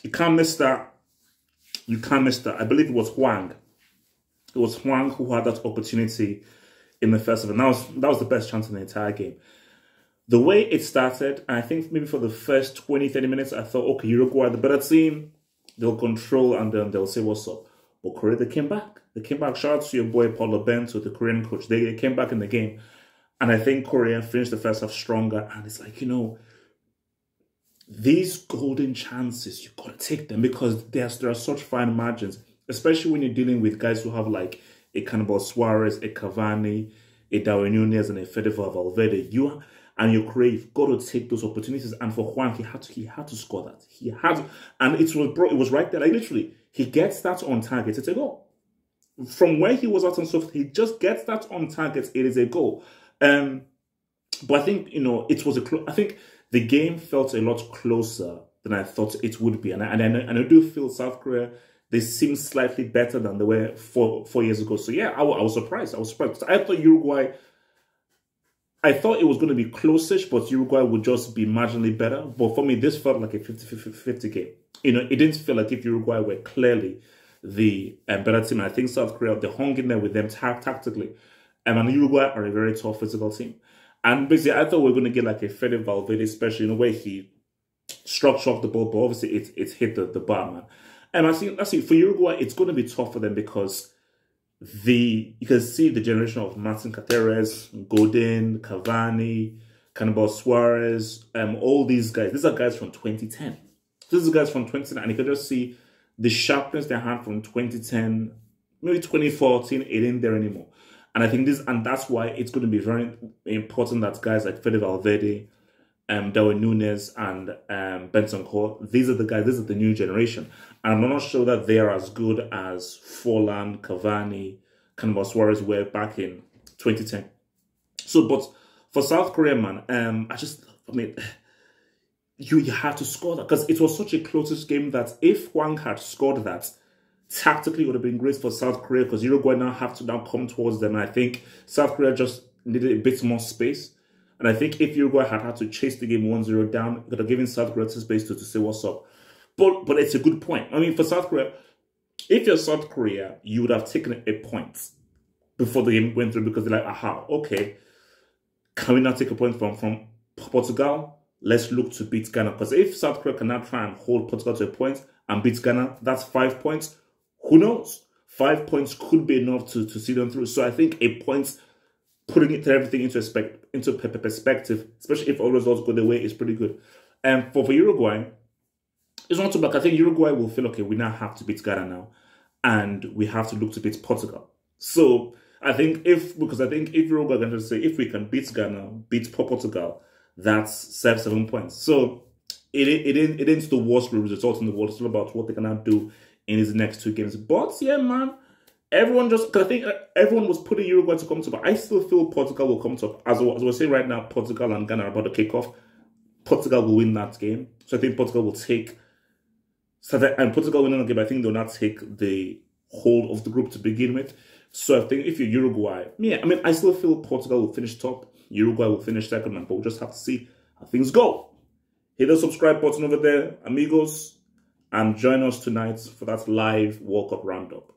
You can't miss that. You can't miss that. I believe it was Hwang. It was Hwang who had that opportunity in the first half. And that was the best chance in the entire game. The way it started, I think maybe for the first 20, 30 minutes, I thought, okay, Uruguay, the better team, they'll control and then they'll say what's up. But Korea, they came back. They came back. Shout out to your boy, Paulo Bento, the Korean coach. They came back in the game. And I think Korea finished the first half stronger. And it's like, these golden chances, you've got to take them because there are such fine margins, especially when you're dealing with guys who have like a Cannibal Suarez, a Cavani, a Darwin Núñez, and a Federico Valverde. You're Korea, you've got to take those opportunities. And for Hwang, he had to score that. He had to, and it was right there. Like literally, he gets that on target. It's a goal. From where he was at on soft, he just gets that on target. It is a goal. But I think it was I think the game felt a lot closer than I thought it would be, and I do feel South Korea, they seem slightly better than they were 4 years ago. So yeah, I was surprised. I was surprised. I thought Uruguay. I thought it was going to be close-ish, but Uruguay would just be marginally better. But for me, this felt like a 50-50 game. It didn't feel like if Uruguay were clearly the better team. And I think South Korea, they hung in there with them tactically. And Uruguay are a very tough physical team. And basically, I thought we were going to get like a Fede Valverde, especially in a way he struck the ball, but obviously it hit the bar, man. And I think for Uruguay, it's going to be tough for them because you can see the generation of Martin Caceres, Godin, Cavani, Cannibal Suarez, all these guys. These are guys from 2010. These are guys from 2010, and you can just see the sharpness they had from 2010, maybe 2014. It ain't there anymore. And I think that's why it's going to be very important that guys like Fede Valverde, Darwin Núñez, and Benson Core, these are the new generation. And I'm not sure that they are as good as Forlan, Cavani, Cannibal Suarez were back in 2010. So, but for South Korea, man, you had to score that because it was such a closest game that if Hwang had scored that, tactically it would have been great for South Korea because Uruguay now have to come towards them. And I think South Korea just needed a bit more space. And I think if Uruguay had to chase the game 1-0 down, it could have given South Korea space to say what's up. But it's a good point. I mean, for South Korea, if you're South Korea, you would have taken a point before the game went through because they're like, aha, okay, can we now take a point from Portugal? Let's look to beat Ghana. Because if South Korea can now try and hold Portugal to a point and beat Ghana, that's 5 points. Who knows? 5 points could be enough to see them through. So I think a point, putting everything into perspective, especially if all results go their way, is pretty good. And for Uruguay, it's not too bad. I think Uruguay will feel, okay, we now have to beat Ghana now. And we have to look to beat Portugal. So I think if Uruguay can just say, if we can beat Ghana, beat Portugal, that's 7 points. So it ain't the worst result in the world. It's all about what they can now do in his next 2 games. But yeah, man, because I think everyone was putting Uruguay to come top. But I still feel Portugal will come top. As we're saying right now, Portugal and Ghana are about to kick off. Portugal will win that game. So I think Portugal will take... and Portugal winning the game, I think they'll not take the whole of the group to begin with. So I think if you're Uruguay, yeah, I mean, I still feel Portugal will finish top. Uruguay will finish second, but we'll just have to see how things go. Hit the subscribe button over there, amigos, and join us tonight for that live World Cup roundup.